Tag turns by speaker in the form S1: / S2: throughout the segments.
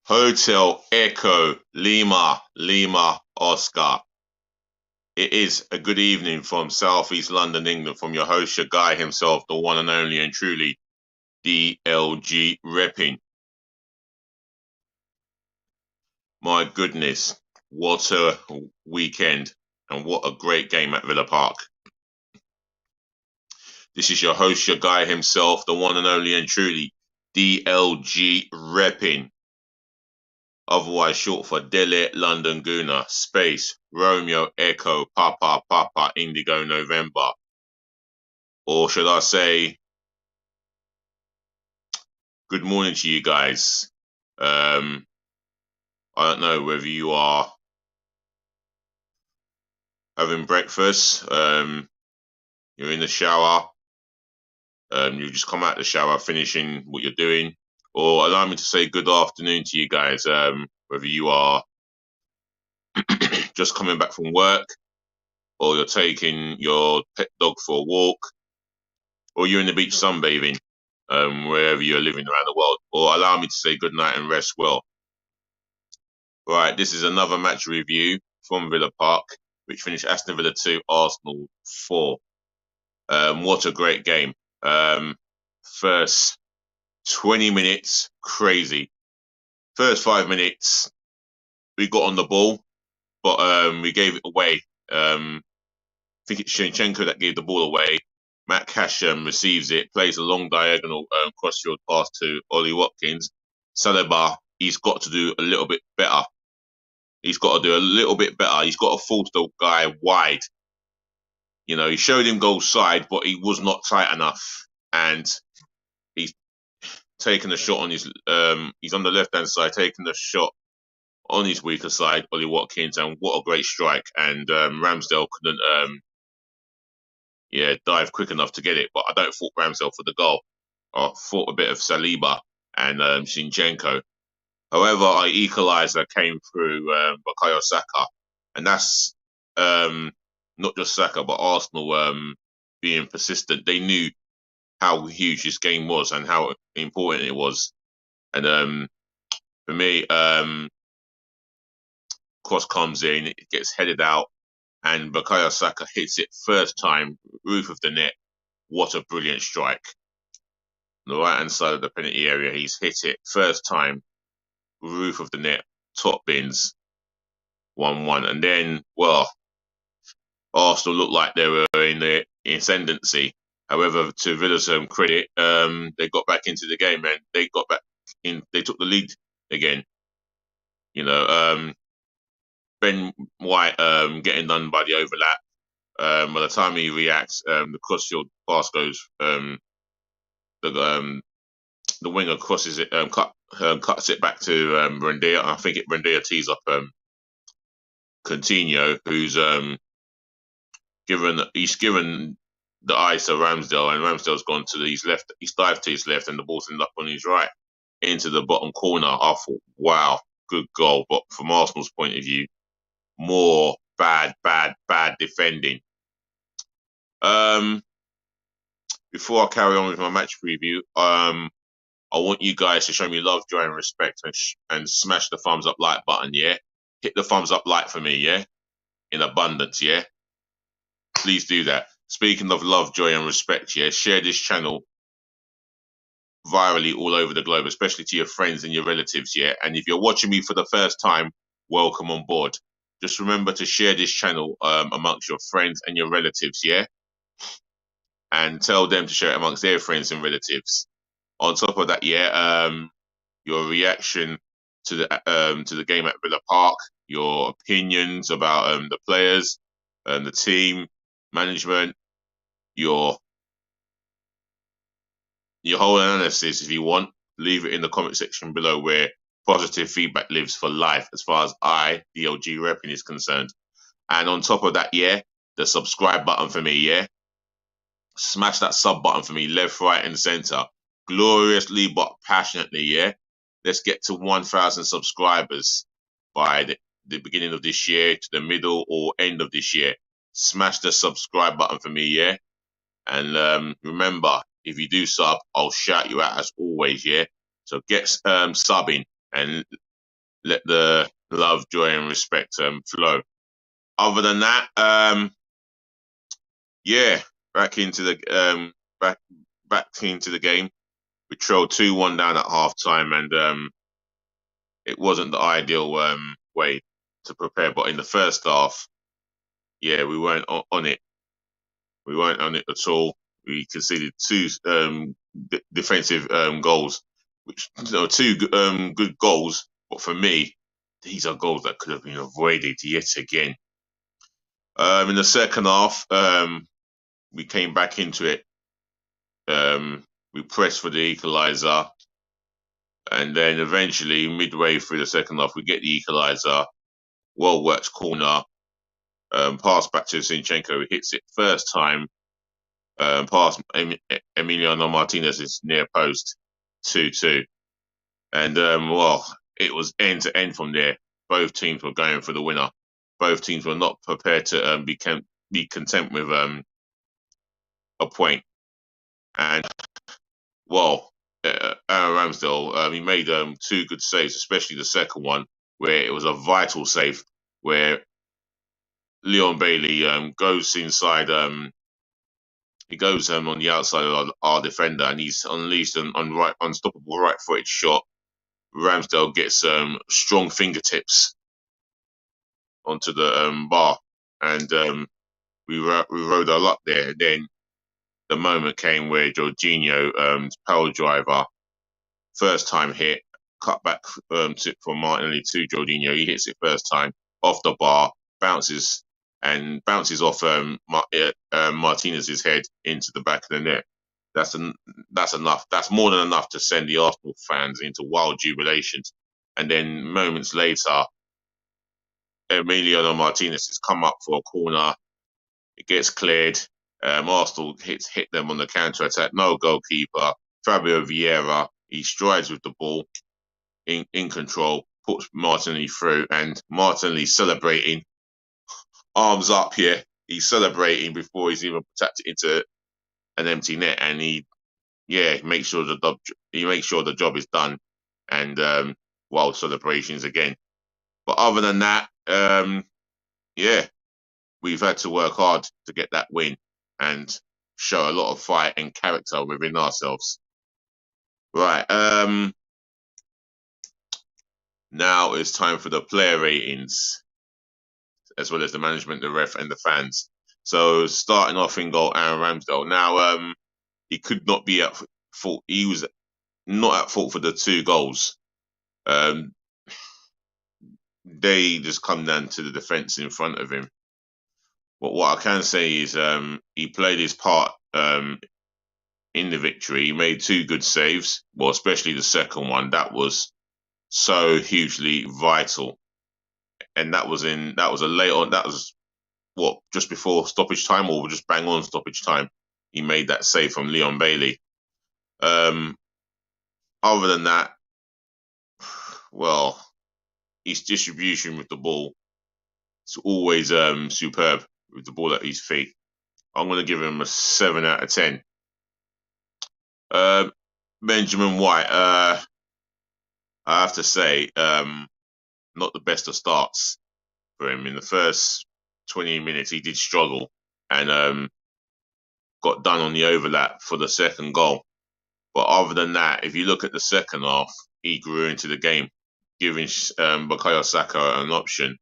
S1: Hotel Echo Lima Lima Oscar. It is a good evening from Southeast London, England, from your host, your guy himself, the one and only and truly DLG repping. My goodness, what a weekend and what a great game at Villa Park. This is your host, your guy himself, the one and only and truly DLG repping. Otherwise short for Dele London Guna, space, Romeo Echo Papa Papa Indigo November. Or should I say, good morning to you guys. I don't know whether you are having breakfast, you're in the shower, you just come out of the shower, finishing what you're doing, or allow me to say good afternoon to you guys, whether you are just coming back from work, or you're taking your pet dog for a walk, or you're in the beach sunbathing, wherever you're living around the world, or allow me to say good night and rest well. Right, this is another match review from Villa Park, which finished Aston Villa 2, Arsenal 4. What a great game. First 20 minutes, crazy. First 5 minutes, we got on the ball, but we gave it away. I think it's Shinchenko that gave the ball away. Matt Cash receives it, plays a long diagonal cross-field pass to Ollie Watkins. Saliba, he's got to do a little bit better. He's got to do a little bit better. He's got to force the guy wide. You know, he showed him goal side, but he was not tight enough. And he's taken a shot on his, he's on the left-hand side, taking the shot on his weaker side, Ollie Watkins, and what a great strike. And Ramsdale couldn't, dive quick enough to get it. But I don't fault Ramsdale for the goal. I thought a bit of Saliba and Shinchenko. However, our equaliser came through Bukayo Saka, and that's not just Saka, but Arsenal being persistent. They knew how huge this game was and how important it was. And for me, cross comes in, it gets headed out, and Bukayo Saka hits it first time, roof of the net. What a brilliant strike. On the right-hand side of the penalty area, he's hit it first time, roof of the net, top bins, 1-1. And then, well, Arsenal looked like they were in the ascendancy. However, to Villa's credit, they got back into the game and they got back in. They took the lead again. You know, Ben White getting done by the overlap. By the time he reacts, the crossfield pass goes. The winger crosses it, cuts it back to Rendia. I think Rendia tees up Coutinho, who's given the eyes to Ramsdale, and Ramsdale's gone to his left. He's dived to his left, and the ball's ended up on his right into the bottom corner. I thought, wow, good goal. But from Arsenal's point of view, more bad defending. Before I carry on with my match preview, I want you guys to show me love, joy, and respect, and smash the thumbs up like button. Yeah, hit the thumbs up like for me. Yeah, in abundance. Yeah. Please do that. Speaking of love, joy, and respect, yeah, share this channel virally all over the globe, especially to your friends and your relatives, yeah. And if you're watching me for the first time, welcome on board. Just remember to share this channel amongst your friends and your relatives, yeah, and tell them to share it amongst their friends and relatives. On top of that, yeah, your reaction to the game at Villa Park, your opinions about the players, the team, management, your whole analysis, if you want, leave it in the comment section below, where positive feedback lives for life as far as I, DLG repping, is concerned. And on top of that, yeah, the subscribe button for me, yeah. Smash that sub button for me, left, right, and center. Gloriously but passionately, yeah. Let's get to 1,000 subscribers by the beginning of this year to the middle or end of this year. Smash the subscribe button for me, yeah. And remember, if you do sub, I'll shout you out as always, yeah. So get subbing and let the love, joy, and respect flow. Other than that, yeah, back into the back back into the game. We trailed 2-1 down at half time, and it wasn't the ideal way to prepare. But in the first half, yeah, we weren't on it. We weren't on it at all. We conceded two defensive goals, which two good goals. But for me, these are goals that could have been avoided yet again. In the second half, we came back into it. We pressed for the equaliser, and then eventually, midway through the second half, we get the equaliser. Well worked corner, pass back to Zinchenko. He hits it first time, past Emiliano Martinez's near post, 2-2. And, well, it was end to end from there. Both teams were going for the winner. Both teams were not prepared to be content with a point. And, well, Aaron Ramsdale, he made two good saves, especially the second one, where it was a vital save, where Leon Bailey goes inside. He goes on the outside of our defender, and he's unleashed an unstoppable right-footed shot. Ramsdale gets strong fingertips onto the bar, and we rode our luck there. Then the moment came where Jorginho, power driver, first time hit, cut back from Martinelli to Jorginho. He hits it first time off the bar, bounces off Martinez's head into the back of the net. That's enough. That's more than enough to send the Arsenal fans into wild jubilations. And then moments later, Emiliano Martinez has come up for a corner. It gets cleared. Arsenal hit them on the counter attack. No goalkeeper. Fabio Vieira, he strides with the ball in control, puts Martinelli through, and Martinelli celebrating, arms up here. He's celebrating before he's even tapped it into an empty net, and he makes sure the job is done, and wild celebrations again. But other than that, we've had to work hard to get that win and show a lot of fight and character within ourselves. Right. Now it's time for the player ratings, as well as the management, the ref, and the fans. So starting off in goal, Aaron Ramsdale. Now, he could not be at fault. He was not at fault for the two goals. They just come down to the defence in front of him. But what I can say is he played his part in the victory. He made two good saves. Well, especially the second one. That was so hugely vital. And that was just before stoppage time, or just bang on stoppage time. He made that save from Leon Bailey. Other than that, well, his distribution with the ball is always superb with the ball at his feet. I'm going to give him a 7 out of 10. Benjamin White, I have to say, not the best of starts for him. In the first 20 minutes, he did struggle and got done on the overlap for the second goal. But other than that, if you look at the second half, he grew into the game, giving Bukayo Saka an option.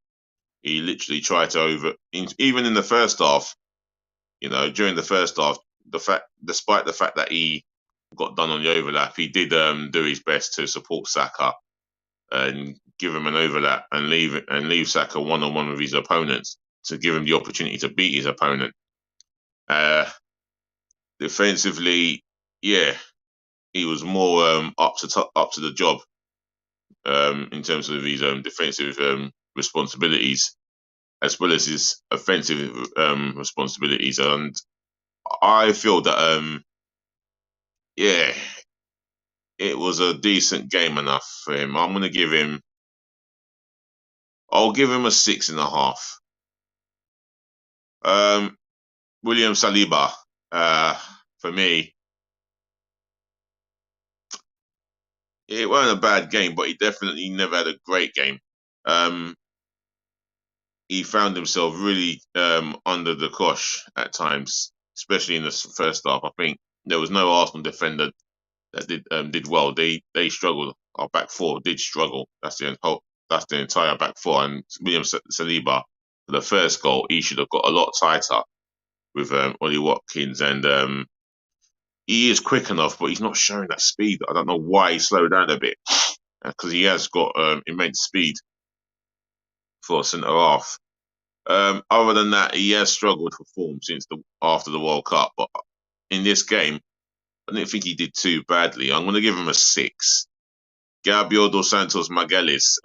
S1: He literally tried to even in the first half, during the first half, despite the fact that he got done on the overlap, he did do his best to support Saka and give him an overlap and leave Saka one-on-one with his opponents to give him the opportunity to beat his opponent. Defensively, he was more up to the job in terms of his defensive responsibilities, as well as his offensive responsibilities. And I feel that it was a decent game enough for him. I'll give him a 6.5. William Saliba, for me, it wasn't a bad game, but he definitely never had a great game. Um, he found himself really under the cosh at times, especially in the first half. I think there was no Arsenal defender that did well. They struggled. Our back four did struggle. That's the entire back four. And William Saliba for the first goal, he should have got a lot tighter with Ollie Watkins, and he is quick enough, but he's not showing that speed. I don't know why he slowed down a bit because he has got immense speed for a centre half. Other than that, he has struggled for form since after the World Cup. But in this game, I didn't think he did too badly. I'm going to give him a 6. Gabriel dos Santos Magalhães.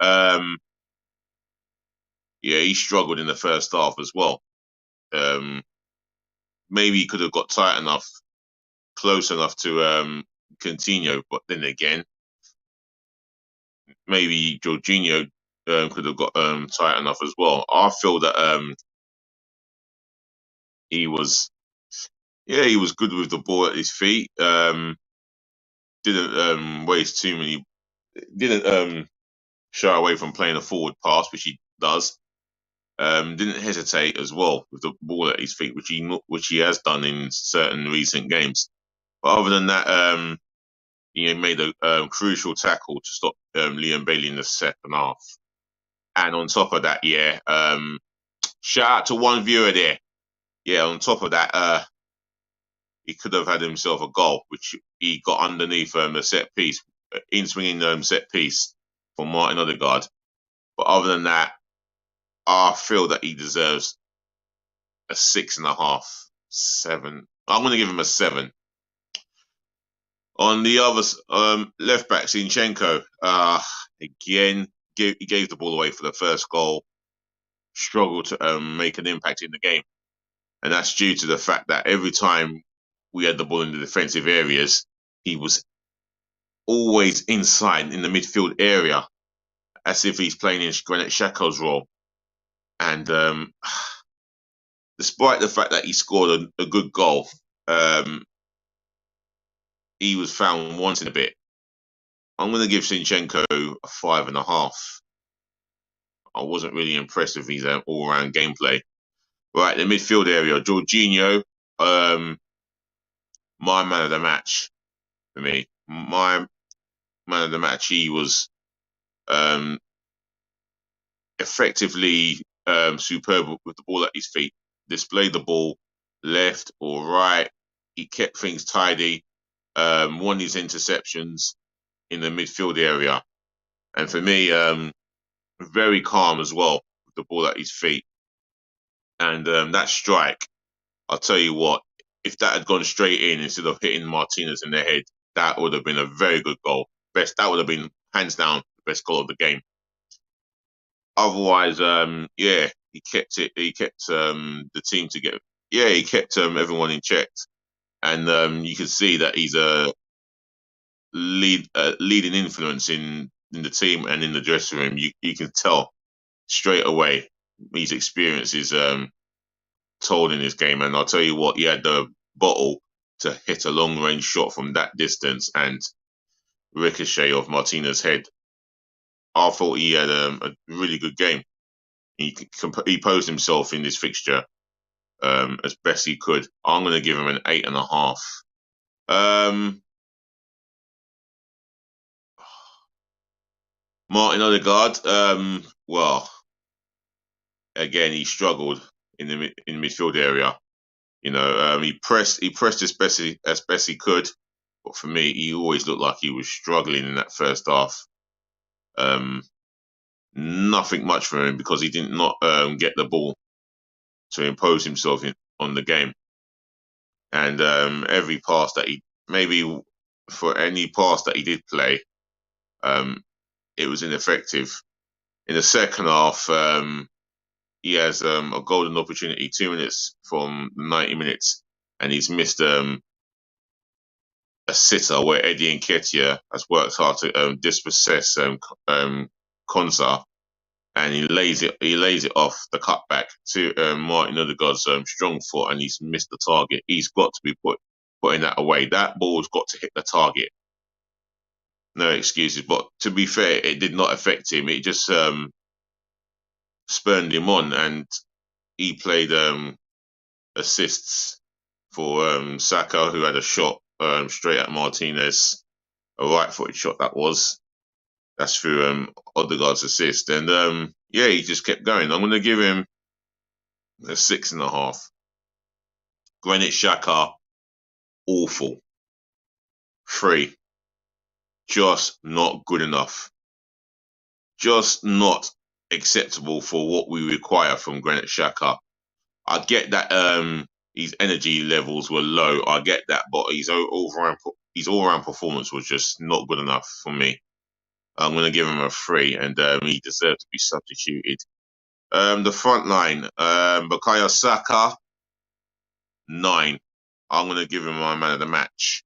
S1: Yeah, he struggled in the first half as well. Maybe he could have got tight enough, close enough to Coutinho, but then again, maybe Jorginho could have got tight enough as well. I feel that he was, yeah, he was good with the ball at his feet. Didn't waste too many. Didn't shy away from playing a forward pass, which he does. Didn't hesitate as well with the ball at his feet, which he has done in certain recent games. But other than that, he made a crucial tackle to stop Liam Bailey in the second half. And on top of that, yeah, shout out to one viewer there. Yeah, on top of that, he could have had himself a goal, which he got underneath the set piece, in swinging set piece from Martin Odegaard. But other than that, I feel that he deserves a 6.5, 7. I'm going to give him a 7. On the other left back, Zinchenko, again, he gave the ball away for the first goal, struggled to make an impact in the game. And that's due to the fact that every time we had the ball in the defensive areas, he was always inside in the midfield area, as if he's playing in Granit Xhaka's role. And despite the fact that he scored a good goal, he was found wanting a bit. I'm going to give Zinchenko a 5.5. I wasn't really impressed with his all-round gameplay. Right, the midfield area, Jorginho, my man of the match for me. My man of the match, he was effectively superb with the ball at his feet. Displayed the ball left or right. He kept things tidy. Won his interceptions in the midfield area. And for me, very calm as well with the ball at his feet. And that strike, I'll tell you what, if that had gone straight in instead of hitting Martinez in the head, that would have been a very good goal. That would have been hands down the best goal of the game. Otherwise, yeah, he kept it. He kept the team together. Yeah, he kept everyone in check, and you can see that he's a leading influence in the team and in the dressing room. You can tell straight away his experience is told in this game. And I'll tell you what, he had the bottle to hit a long range shot from that distance and ricochet off Martinez's head. I thought he had a really good game. He posed himself in this fixture as best he could. I'm going to give him an 8.5. Martin Odegaard, well, again, he struggled in the midfield area. You know, he pressed as best he could, but for me, he always looked like he was struggling in that first half. Nothing much for him because he did not get the ball to impose himself on the game. And every pass that maybe for any pass that he did play, it was ineffective. In the second half, he has a golden opportunity, 2 minutes from 90 minutes, and he's missed a sitter where Eddie Nketiah has worked hard to dispossess Konsa, and he lays it off the cutback to Martin Odegaard's strong foot, and he's missed the target. He's got to be putting that away. That ball's got to hit the target. No excuses. But to be fair, it did not affect him. It just spurned him on, and he played assists for Saka, who had a shot straight at Martinez, a right-footed shot that was. That's through Odegaard's assist, and yeah, he just kept going. I'm going to give him a 6.5. Granit Xhaka, awful. 3, just not good enough. Just not acceptable for what we require from Granit Xhaka. I get that his energy levels were low. I get that, but his all-round performance was just not good enough for me. I'm going to give him a 3, and he deserved to be substituted. The front line, Bukayo Saka, 9. I'm going to give him my man of the match.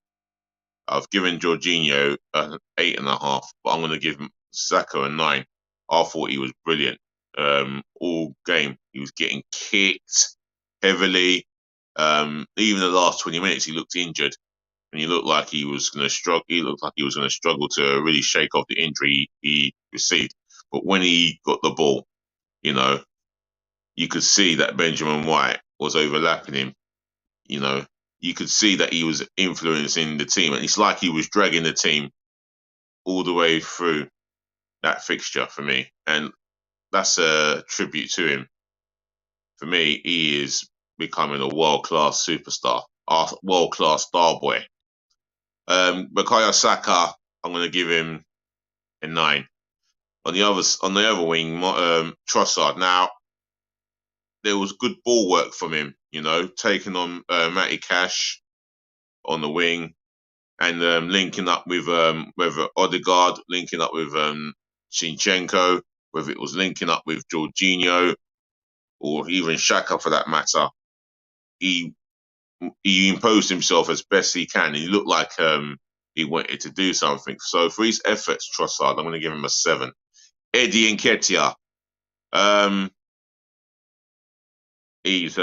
S1: I've given Jorginho an 8.5, but I'm going to give Saka a 9. I thought he was brilliant. All game, he was getting kicked heavily. Even the last 20 minutes, he looked injured, and he looked like he was going to struggle. He looked like he was going to struggle to really shake off the injury he received. But when he got the ball, you know, you could see that Benjamin White was overlapping him. You know, you could see that he was influencing the team, and it's like he was dragging the team all the way through that fixture for me, and that's a tribute to him. For me, he is becoming a world-class superstar, a world-class star boy. Bukayo Saka, I'm going to give him a 9. On the other wing, Trossard. Now, there was good ball work from him, you know, taking on Matty Cash on the wing, and linking up with whether Odegaard, linking up with Zinchenko, whether it was linking up with Jorginho, or even Xhaka for that matter. He imposed himself as best he can. He looked like he wanted to do something. So for his efforts, Trossard, I'm going to give him a 7. Eddie Nketiah, he's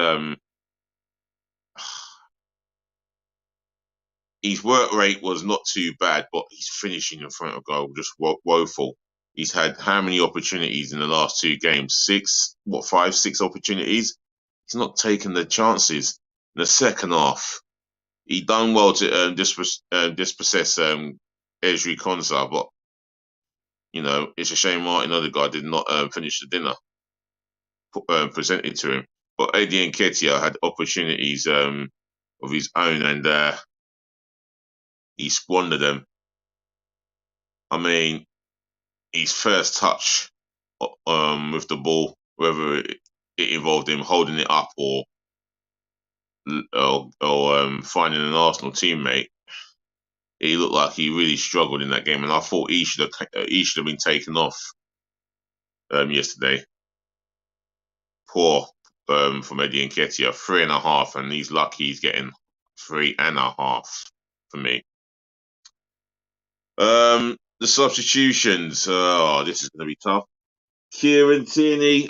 S1: his work rate was not too bad, but his finishing in front of goal just woeful. He's had how many opportunities in the last 2 games? 5, 6 opportunities. He's not taken the chances. In the second half, he done well to dispossess Ezri Konsa, but you know, it's a shame Martin Odegaard did not finish the dinner presented to him. But Eddie Nketiah had opportunities of his own, and he squandered them. I mean, his first touch with the ball, whether it involved him holding it up or finding an Arsenal teammate, he looked like he really struggled in that game, and I thought he should have been taken off yesterday. Poor from Eddie Nketiah, 3.5, and he's lucky he's getting 3.5 for me. The substitutions. Oh, this is going to be tough. Kieran Tierney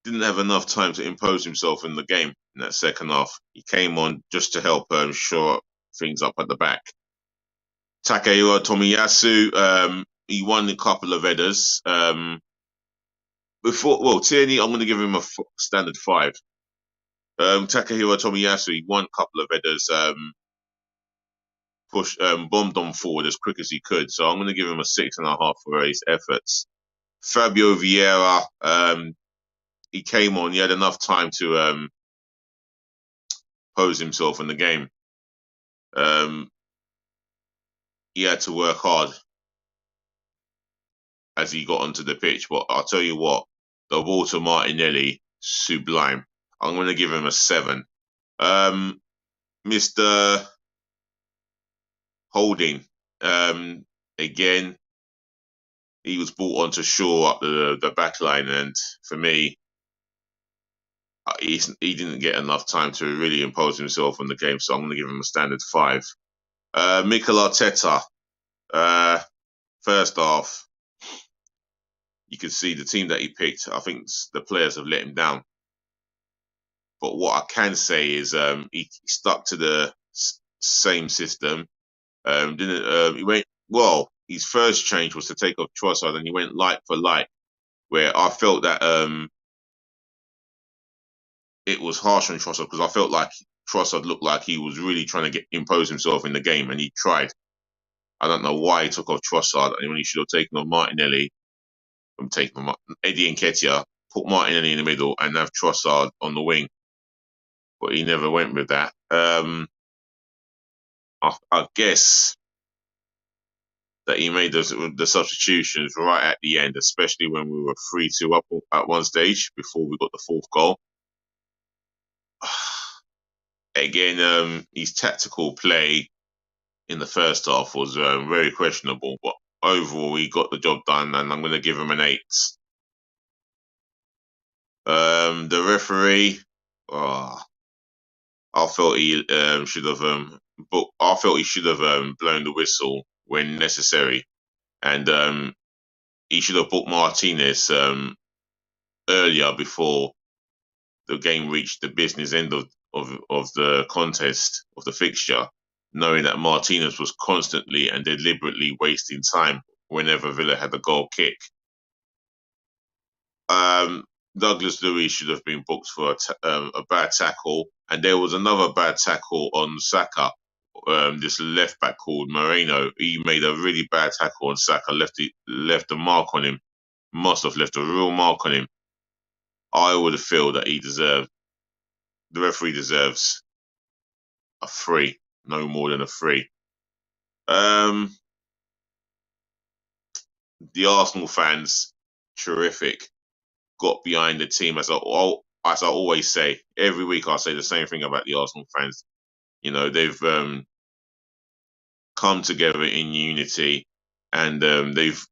S1: didn't have enough time to impose himself in the game in that second half. He came on just to help shore things up at the back. Takehiro Tomiyasu, he won a couple of headers. Tierney, I'm going to give him a standard 5. Takehiro Tomiyasu, he won a couple of headers, bombed on forward as quick as he could. So I'm going to give him a 6.5 for his efforts. Fabio Vieira, he came on. He had enough time to pose himself in the game. He had to work hard as he got onto the pitch. But I'll tell you what, the ball to Martinelli, sublime. I'm going to give him a 7. Mr. Holding, again, he was brought on to shore up the back line, and for me, he didn't get enough time to really impose himself on the game, so I'm going to give him a standard 5. Mikel Arteta, first half, you could see the team that he picked. I think the players have let him down. But what I can say is he stuck to the same system. He went well. His first change was to take off Trossard, and he went light for light where I felt that it was harsh on Trossard because I felt like Trossard looked like he was really trying to impose himself in the game, and he tried. I don't know why he took off Trossard, and when he should have taken off Martinelli, Eddie Nketiah, put Martinelli in the middle, and have Trossard on the wing. But he never went with that. I guess that he made the substitutions right at the end, especially when we were 3-2 up at one stage before we got the fourth goal. Again, his tactical play in the first half was very questionable, but overall he got the job done, and I'm going to give him an 8. The referee, I felt he should have blown the whistle when necessary, and he should have booked Martinez earlier before the game reached the business end of the contest, of the fixture, knowing that Martinez was constantly and deliberately wasting time whenever Villa had a goal kick. Douglas Luiz should have been booked for a bad tackle, and there was another bad tackle on Saka. This left back called Moreno, he made a really bad tackle on Saka, left a mark on him, must have left a real mark on him. I would have felt that the referee deserves a 3, no more than a 3. The Arsenal fans, terrific, got behind the team as I always say. Every week I say the same thing about the Arsenal fans. You know, they've come together in unity, and they've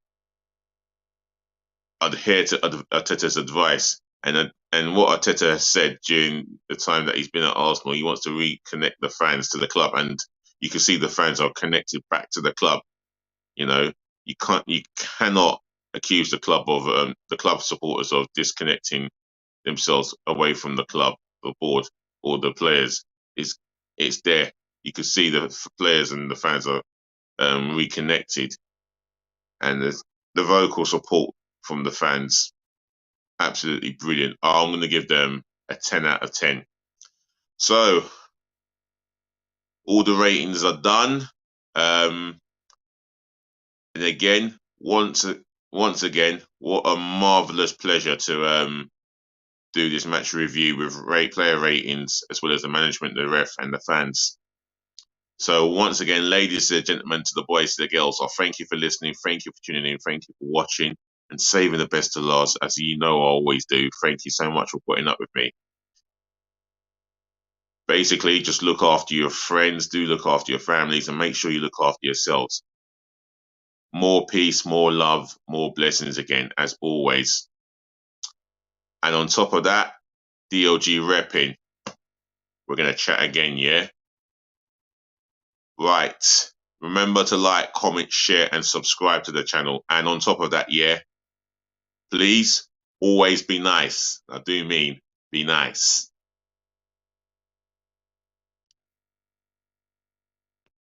S1: adhered to Arteta's advice. And what Arteta has said during the time that he's been at Arsenal, he wants to reconnect the fans to the club, and you can see the fans are connected back to the club. You know, you cannot accuse the club supporters of disconnecting themselves away from the club, the board, or the players. It's there. You can see the players and the fans are reconnected, and the vocal support from the fans, absolutely brilliant. I'm going to give them a 10 out of 10. So all the ratings are done. And again, once again, what a marvelous pleasure to do this match review with player ratings, as well as the management, the ref, and the fans. So once again, ladies and gentlemen, to the boys, to the girls, I thank you for listening. Thank you for tuning in. Thank you for watching and saving the best to last, as you know I always do. Thank you so much for putting up with me. Basically, just look after your friends, do look after your families, and make sure you look after yourselves. More peace, more love, more blessings again, as always. And on top of that, DLG repping. We're going to chat again, yeah? Right. Remember to like, comment, share, and subscribe to the channel. And on top of that, yeah, please always be nice. I do mean be nice.